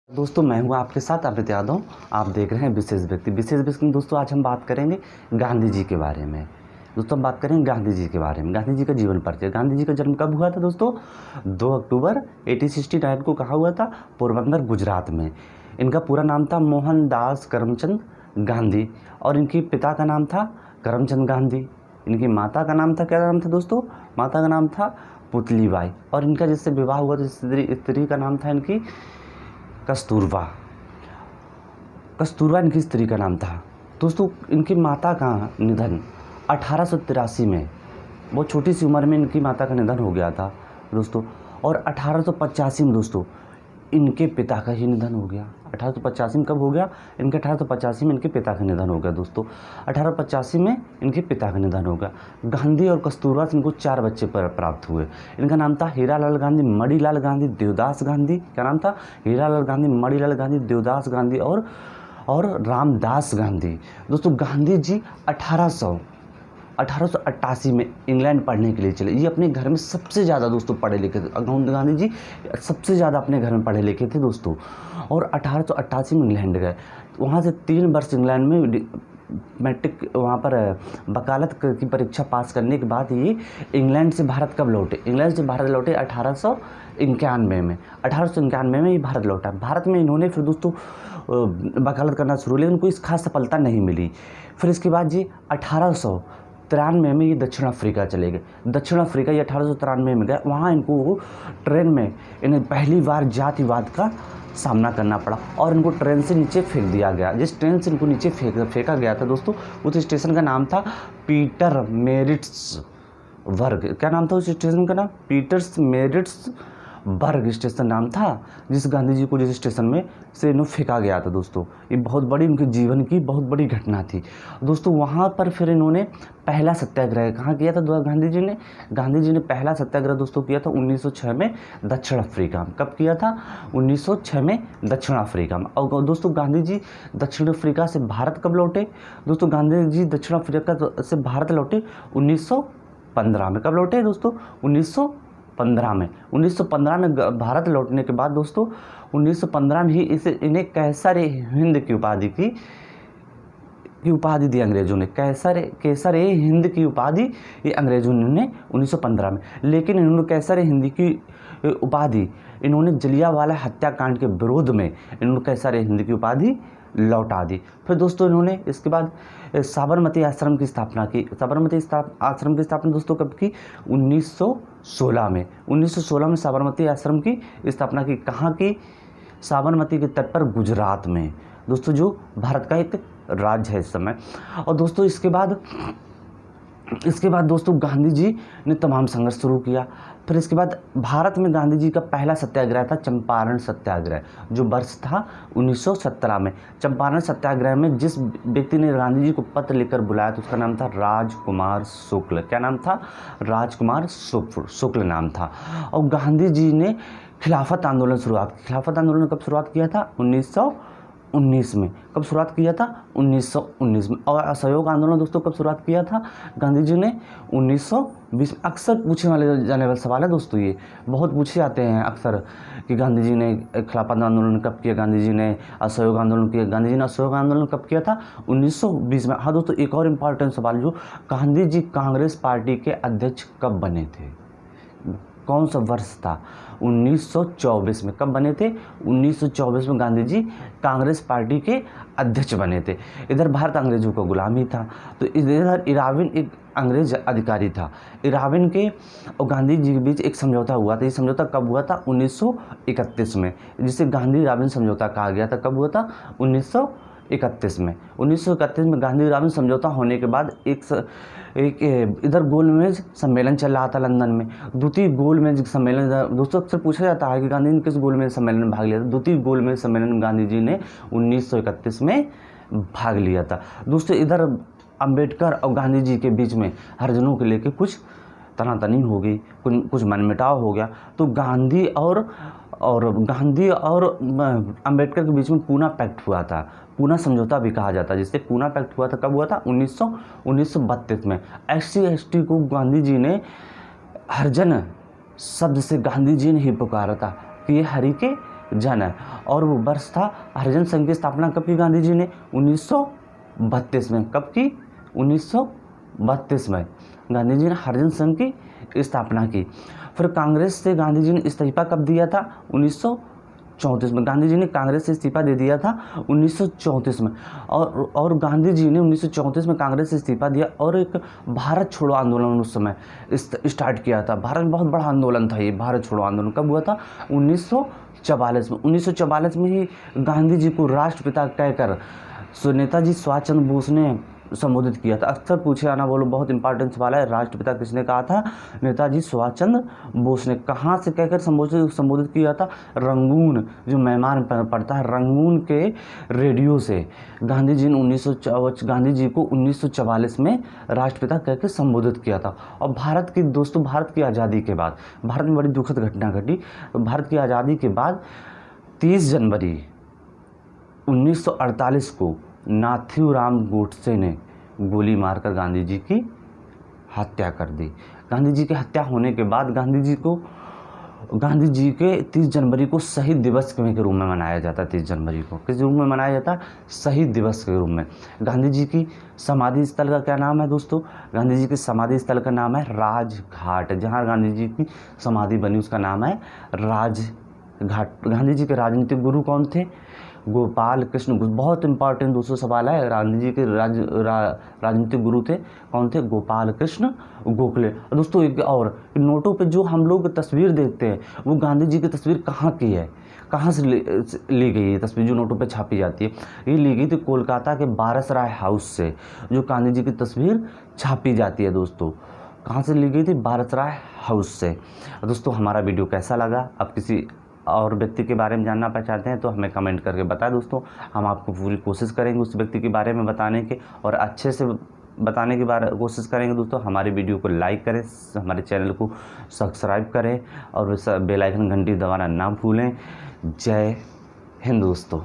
दोस्तों मैं हूँ आपके साथ अमित यादव। आप देख रहे हैं विशेष व्यक्ति में दोस्तों आज हम बात करेंगे गांधी जी के बारे में। दोस्तों हम बात करेंगे गांधी जी के बारे में। गांधी जी का जीवन परिचय। गांधी जी का जन्म कब हुआ था दोस्तों? 2 अक्टूबर 1869 को कहा हुआ था, पोरबंदर गुजरात में। इनका पूरा नाम था मोहनदास करमचंद गांधी और इनके पिता का नाम था करमचंद गांधी। इनकी माता का नाम था, क्या नाम था दोस्तों? माता का नाम था पुतलीबाई। और इनका जिससे विवाह हुआ तो स्त्री का नाम था इनकी कस्तूरबा। कस्तूरबा इनकी स्त्री का नाम था। दोस्तों इनकी माता का निधन 1883 में, बहुत छोटी सी उम्र में इनकी माता का निधन हो गया था दोस्तों। और 1885 में दोस्तों इनके पिता का ही निधन हो गया। 1885 में कब हो गया? इनके 1885 में इनके पिता का निधन हो गया दोस्तों। 1885 में इनके पिता का निधन हो गया। गांधी और कस्तूरबा से इनको 4 बच्चे प्राप्त हुए। इनका नाम था हीरालाल गांधी, मणिलाल गांधी, देवदास गांधी। क्या नाम था? हीरालाल गांधी, मणिलाल गांधी, देवदास गांधी और रामदास गांधी। दोस्तों गांधी जी 1888 में इंग्लैंड पढ़ने के लिए चले। ये अपने घर में सबसे ज़्यादा दोस्तों पढ़े लिखे थे। गांधी जी सबसे ज़्यादा अपने घर में पढ़े लिखे थे दोस्तों। और 1888 में इंग्लैंड गए। वहाँ से 3 वर्ष इंग्लैंड में मैट्रिक वहाँ पर वकालत की परीक्षा पास करने के बाद ये इंग्लैंड से भारत कब लौटे? इंग्लैंड से भारत लौटे 1891 में। 1891 में ये भारत लौटा। भारत में इन्होंने फिर दोस्तों वकालत करना शुरू, लेकिन कोई खास सफलता नहीं मिली। फिर इसके बाद ये 1893 में ये दक्षिण अफ्रीका चले गए। दक्षिण अफ्रीका ये 1893 में गए। वहाँ इनको ट्रेन में इन्हें पहली बार जातिवाद का सामना करना पड़ा और इनको ट्रेन से नीचे फेंक दिया गया। जिस ट्रेन से इनको नीचे फेंका गया था दोस्तों, उस स्टेशन का नाम था पीटरमेरिट्सबर्ग। क्या नाम था उस स्टेशन का नाम? पीटरमेरिट्सबर्ग स्टेशन नाम था, जिस गांधी जी को जिस स्टेशन में से इन्हें फेंका गया था दोस्तों। ये बहुत बड़ी उनके जीवन की बहुत बड़ी घटना थी दोस्तों। वहाँ पर फिर इन्होंने पहला सत्याग्रह कहाँ किया था? गांधी जी ने पहला सत्याग्रह दोस्तों किया था 1906 में दक्षिण अफ्रीका में। कब किया था? 1906 में दक्षिण अफ्रीका में। और दोस्तों गांधी जी दक्षिण अफ्रीका से भारत कब लौटे? दोस्तों गांधी जी दक्षिण अफ्रीका से भारत लौटे 1915 में। कब लौटे दोस्तों? 1915 में। 1915 में भारत लौटने के बाद दोस्तों 1915 में ही इन्हें कैसर हिंद की उपाधि दी अंग्रेजों ने। कैसर हिंद की उपाधि ये अंग्रेजों ने 1915 में। लेकिन इन्होंने कैसर हिंद की उपाधि इन्होंने जलियांवाला हत्याकांड के विरोध में इन्होंने कैसर हिंद की उपाधि लौटा दी। फिर दोस्तों इन्होंने इसके बाद साबरमती आश्रम की स्थापना की। साबरमती आश्रम की स्थापना दोस्तों कब की? 1916 में। 1916 में साबरमती आश्रम की स्थापना की। कहाँ की? साबरमती के तट पर गुजरात में दोस्तों, जो भारत का एक राज्य है इस समय। और दोस्तों इसके बाद दोस्तों गांधी जी ने तमाम संघर्ष शुरू किया। फिर इसके बाद भारत में गांधी जी का पहला सत्याग्रह था चंपारण सत्याग्रह, जो वर्ष था 1917 में। चंपारण सत्याग्रह में जिस व्यक्ति ने गांधी जी को पत्र लिखकर बुलाया था उसका नाम था राजकुमार शुक्ल। क्या नाम था? राजकुमार शुक्ल नाम था। और गांधी जी ने खिलाफत आंदोलन खिलाफत आंदोलन कब शुरुआत किया था? 1919 में। कब शुरुआत किया था? 1919 में। और असहयोग आंदोलन दोस्तों कब शुरुआत किया था गांधी जी ने? 1920 में। अक्सर पूछे जाने वाला सवाल है दोस्तों, ये बहुत पूछे जाते हैं अक्सर कि गांधी जी ने खिलाफत आंदोलन कब किया, गांधी जी ने असहयोग आंदोलन किया। गांधी जी ने असहयोग आंदोलन कब किया था? 1920 में। हाँ दोस्तों, एक और इम्पॉर्टेंट सवाल, जो गांधी जी कांग्रेस पार्टी के अध्यक्ष कब बने थे? कौन सा वर्ष था? 1924 में। कब बने थे? 1924 में गांधी जी कांग्रेस पार्टी के अध्यक्ष बने थे। इधर भारत अंग्रेजों का गुलामी था, तो इधर इराविन एक अंग्रेज अधिकारी था। इराविन के और गांधी जी के बीच एक समझौता हुआ था। ये समझौता कब हुआ था? 1931 में, जिसे गांधी इराविन समझौता कहा गया था। कब हुआ था? 1931 में। 1931 में गांधी इराविन समझौता होने के बाद एक इधर गोलमेज सम्मेलन चल रहा था लंदन में। द्वितीय गोलमेज सम्मेलन दोस्तों अक्सर पूछा जाता है कि गांधी ने किस गोलमेज सम्मेलन में भाग लिया था। द्वितीय गोलमेज सम्मेलन गांधी जी ने 1931 में भाग लिया था दोस्तों। इधर अंबेडकर और गांधी जी के बीच में हरिजनों के लेके कुछ तनातनी हो गई, कुछ मनमुटाव हो गया। तो गांधी और अंबेडकर के बीच में पूना पैक्ट हुआ था। पूना समझौता भी कहा जाता है, जिससे पूना पैक्ट हुआ था। कब हुआ था? 1932 में। SC/ST को गांधी जी ने हरिजन शब्द से गांधी जी ने ही पुकारा था कि ये हरि के जन है। और वो वर्ष था हरिजन संघ की स्थापना कब की गांधी जी ने? 1932 में। कब की? 1932 में गांधी जी ने हरिजन संघ की स्थापना की। फिर कांग्रेस से गांधी जी ने इस्तीफा कब दिया था? 1934 में। गांधी जी ने कांग्रेस से इस्तीफा दे दिया था 1934 में। और गांधी जी ने 1934 में कांग्रेस से इस्तीफा दिया और एक भारत छोड़ो आंदोलन उस समय स्टार्ट किया था। भारत में बहुत बड़ा आंदोलन था ये भारत छोड़ो आंदोलन। कब हुआ था? 1944 में। 1944 में ही गांधी जी को राष्ट्रपिता कहकर नेताजी सुभाष चंद्र बोस ने संबोधित किया था। अक्सर पूछे आना बोलो, बहुत इंपॉर्टेंट सवाल है। राष्ट्रपिता किसने कहा था? नेताजी सुभाष चंद्र बोस ने। कहाँ से कहकर संबोधित किया था? रंगून, जो म्यांमार में पड़ता है, रंगून के रेडियो से गांधी जी ने गांधी जी को 1944 में राष्ट्रपिता कहकर संबोधित किया था। और भारत की दोस्तों, भारत की आज़ादी के बाद भारत में बड़ी दुखद घटना घटी। भारत की आज़ादी के बाद 30 जनवरी 1948 को नाथूराम गोडसे ने गोली मारकर गांधी जी की हत्या कर दी। गांधी जी की हत्या होने के बाद गांधी जी के 30 जनवरी को शहीद दिवस के रूप में मनाया जाता है। 30 जनवरी को किस रूप में मनाया जाता है? शहीद दिवस के रूप में। गांधी जी की समाधि स्थल का क्या नाम है दोस्तों? गांधी जी की समाधि स्थल का नाम है राजघाट। जहाँ गांधी जी की समाधि बनी उसका नाम है राजघाट। गांधी जी के राजनीतिक गुरु कौन थे? गोपाल कृष्ण। बहुत इंपॉर्टेंट दोस्तों सवाल है। गांधी जी के राजनीतिक गुरु थे कौन थे? गोपाल कृष्ण गोखले। दोस्तों एक और, नोटों पे जो हम लोग तस्वीर देखते हैं वो गांधी जी की तस्वीर कहाँ की है, कहाँ से ली गई है तस्वीर जो नोटों पे छापी जाती है? ये ली गई थी कोलकाता के बारसराय हाउस से, जो गांधी जी की तस्वीर छापी जाती है दोस्तों। कहाँ से ली गई थी? बारसराय हाउस से। दोस्तों हमारा वीडियो कैसा लगा? आप किसी और व्यक्ति के बारे में जानना चाहते हैं तो हमें कमेंट करके बताएं दोस्तों। हम आपको पूरी कोशिश करेंगे उस व्यक्ति के बारे में बताने के और अच्छे से बताने की कोशिश करेंगे दोस्तों। हमारे वीडियो को लाइक करें, हमारे चैनल को सब्सक्राइब करें और बेल आइकन घंटी दबाना ना भूलें। जय हिंद दोस्तों।